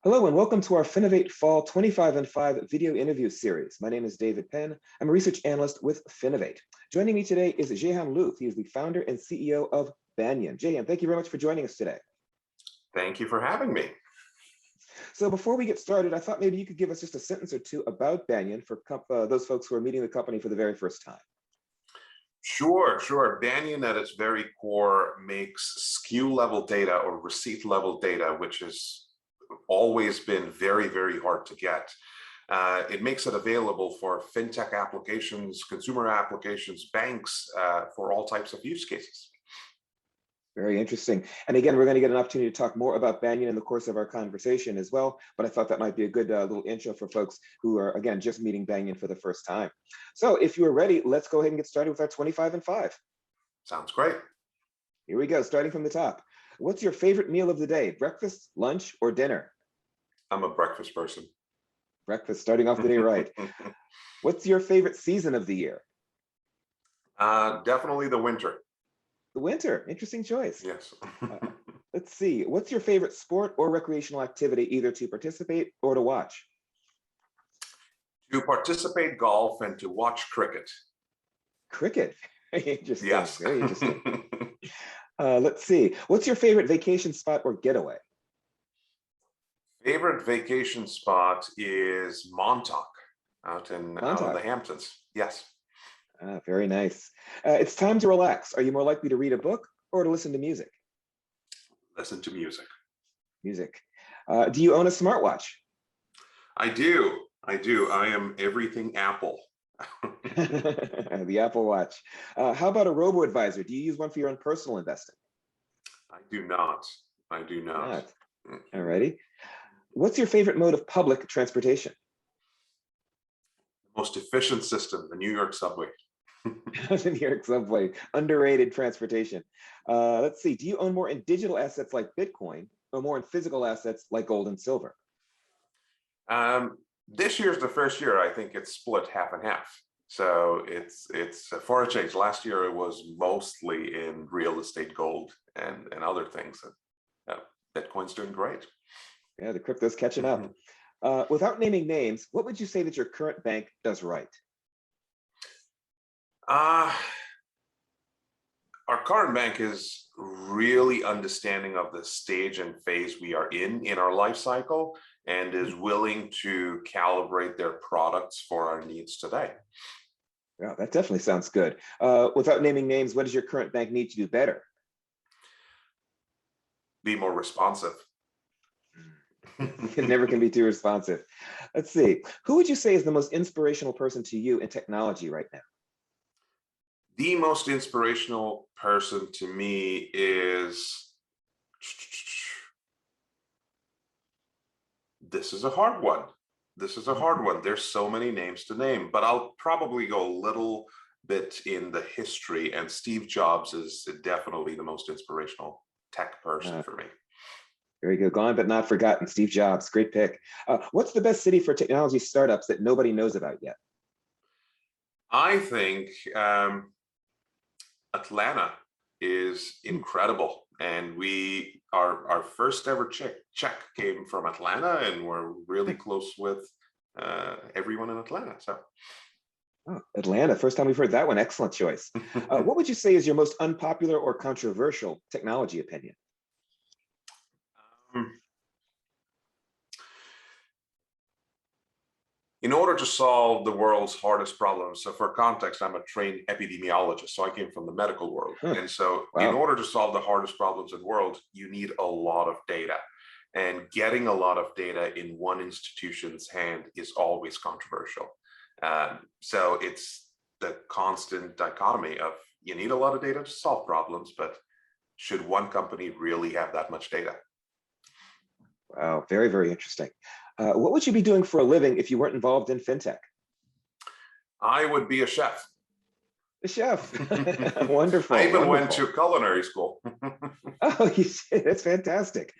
Hello and welcome to our FinovateFall 25 and 5 video interview series. My name is David Penn. I'm a research analyst with Finovate. Joining me today is Jehan Luth. He is the founder and CEO of Banyan. Jehan, thank you very much for joining us today. Thank you for having me. So before we get started, I thought maybe you could give us just a sentence or two about Banyan for those folks who are meeting the company for the very first time. Sure. Banyan at its very core makes SKU level data or receipt level data, which has always been very hard to get. It makes it available for fintech applications, consumer applications, banks, for all types of use cases. Very interesting. And again, we're going to get an opportunity to talk more about Banyan in the course of our conversation as well. But I thought that might be a good little intro for folks who are, again, just meeting Banyan for the first time. So if you are ready, let's go ahead and get started with our 25 and 5. Sounds great. Here we go, starting from the top. What's your favorite meal of the day? Breakfast, lunch, or dinner? I'm a breakfast person. Breakfast, starting off the day right. What's your favorite season of the year? Definitely the winter. The winter, interesting choice. Yes. Let's see, what's your favorite sport or recreational activity, either to participate or to watch? To participate golf and to watch cricket. Cricket, very interesting. Yes. Very interesting. Let's see, what's your favorite vacation spot or getaway? Favorite vacation spot is Montauk out in the Hamptons. Yes. Very nice. It's time to relax. Are you more likely to read a book or to listen to music? Listen to music. Music. Do you own a smartwatch? I do. I am everything Apple. The Apple Watch. How about a robo-advisor? Do you use one for your own personal investing? I do not. All righty. What's your favorite mode of public transportation? Most efficient system, the New York subway. The New York subway, underrated transportation. Let's see, do you own more in digital assets like Bitcoin or more in physical assets like gold and silver? This year's the first year I think it's split half and half. So it's for a change. Last year it was mostly in real estate, gold, and other things. Bitcoin's doing great. Yeah, the crypto's catching up. Without naming names, what would you say that your current bank does right? Our current bank is really understanding of the stage and phase we are in our life cycle and is willing to calibrate their products for our needs today. Yeah, that definitely sounds good. Without naming names, what does your current bank need to do better? Be more responsive. It never can be too responsive. Let's see. Who would you say is the most inspirational person to you in technology right now? The most inspirational person to me is, this is a hard one. There's so many names to name, but I'll probably go a little bit in the history, and Steve Jobs is definitely the most inspirational tech person for me. Very good. Gone but not forgotten. Steve Jobs, great pick. What's the best city for technology startups that nobody knows about yet? I think Atlanta is incredible, and our first ever check came from Atlanta, and we're really close with everyone in Atlanta. So. Oh, Atlanta, first time we've heard that one. Excellent choice. What would you say is your most unpopular or controversial technology opinion? In order to solve the world's hardest problems, so for context, I'm a trained epidemiologist, so I came from the medical world. And so in order to solve the hardest problems in the world, you need a lot of data. And getting a lot of data in one institution's hand is always controversial. So it's the constant dichotomy of you need a lot of data to solve problems, but should one company really have that much data? Wow, very interesting. What would you be doing for a living if you weren't involved in fintech? I would be a chef. A chef. Wonderful. I even went to culinary school. Oh, you did. That's fantastic.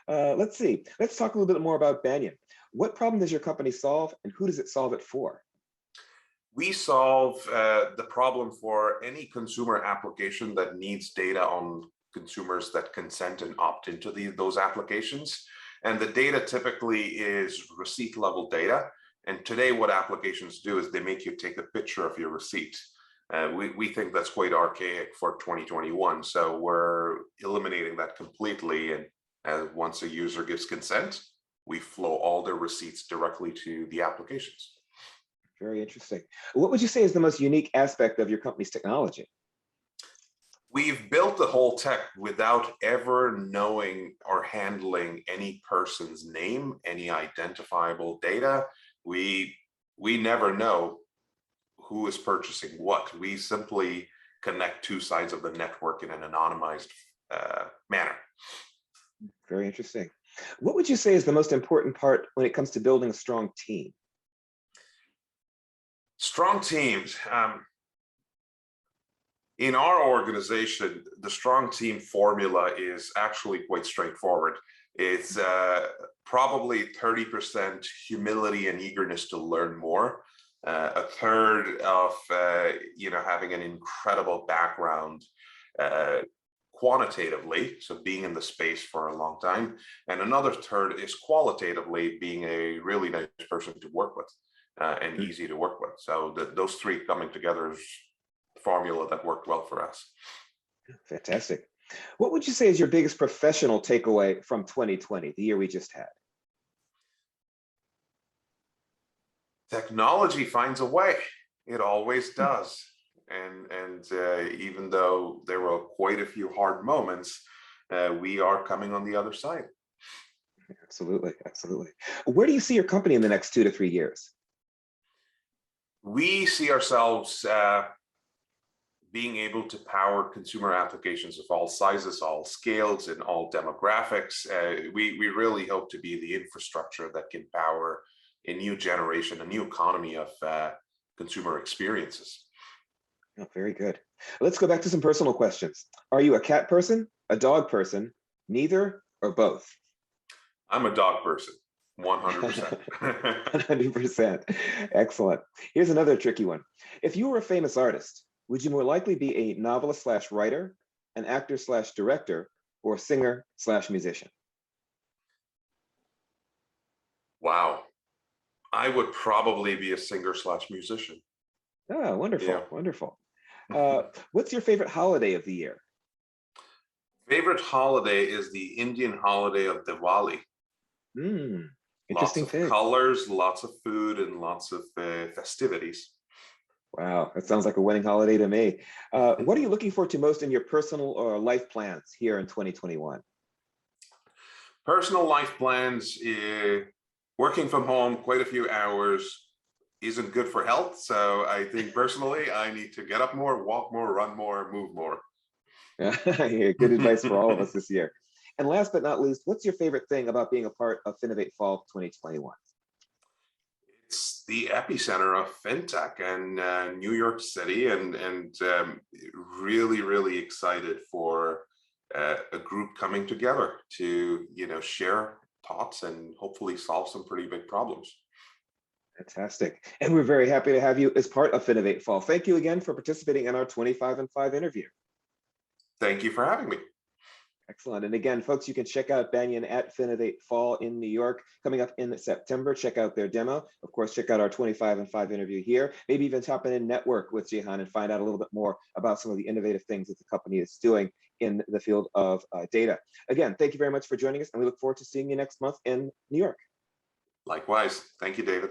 Let's see. Let's talk a little bit more about Banyan. What problem does your company solve, and who does it solve it for? We solve the problem for any consumer application that needs data on consumers that consent and opt into those applications. And the data typically is receipt level data. And today what applications do is they make you take a picture of your receipt. We think that's quite archaic for 2021. So we're eliminating that completely. And once a user gives consent, we flow all their receipts directly to the applications. Very interesting. What would you say is the most unique aspect of your company's technology? We've built the whole tech without ever knowing or handling any person's name, any identifiable data. We never know who is purchasing what. We simply connect two sides of the network in an anonymized manner. Very interesting. What would you say is the most important part when it comes to building a strong team? Strong teams. In our organization, the strong team formula is actually quite straightforward. It's probably 30% humility and eagerness to learn more. A third of having an incredible background quantitatively, so being in the space for a long time, and another third is qualitatively being a really nice person to work with and easy to work with. So those three coming together is a formula that worked well for us. Fantastic. What would you say is your biggest professional takeaway from 2020, the year we just had? Technology finds a way. It always does. And even though there were quite a few hard moments, we are coming on the other side. Absolutely, absolutely. Where do you see your company in the next 2 to 3 years? We see ourselves being able to power consumer applications of all sizes, all scales, and all demographics. We really hope to be the infrastructure that can power a new generation, a new economy of consumer experiences. Oh, very good. Let's go back to some personal questions. Are you a cat person, a dog person, neither, or both? I'm a dog person, 100%. 100%. Excellent. Here's another tricky one. If you were a famous artist, would you more likely be a novelist slash writer, an actor slash director, or singer slash musician? Wow. I would probably be a singer slash musician. Oh, wonderful, Yeah. wonderful. What's your favorite holiday of the year? Favorite holiday is the Indian holiday of Diwali. Interesting Lots of pick. colors, lots of food, and lots of festivities. Wow, that sounds like a winning holiday to me. What are you looking forward to most in your personal or life plans here in 2021? Personal life plans, working from home quite a few hours isn't good for health. So I think personally, I need to get up more, walk more, run more, move more. Yeah, good advice for all of us this year. And last but not least, what's your favorite thing about being a part of FinovateFall 2021? It's the epicenter of fintech and New York City, and really, really excited for a group coming together to share thoughts and hopefully solve some pretty big problems. Fantastic. And we're very happy to have you as part of FinovateFall. Thank you again for participating in our 25 and 5 interview. Thank you for having me. Excellent. And again, folks, you can check out Banyan at FinovateFall in New York coming up in September. Check out their demo. Of course, check out our 25 and 5 interview here. Maybe even hop in and network with Jihan and find out a little bit more about some of the innovative things that the company is doing in the field of data. Again, thank you very much for joining us, and we look forward to seeing you next month in New York. Likewise. Thank you, David.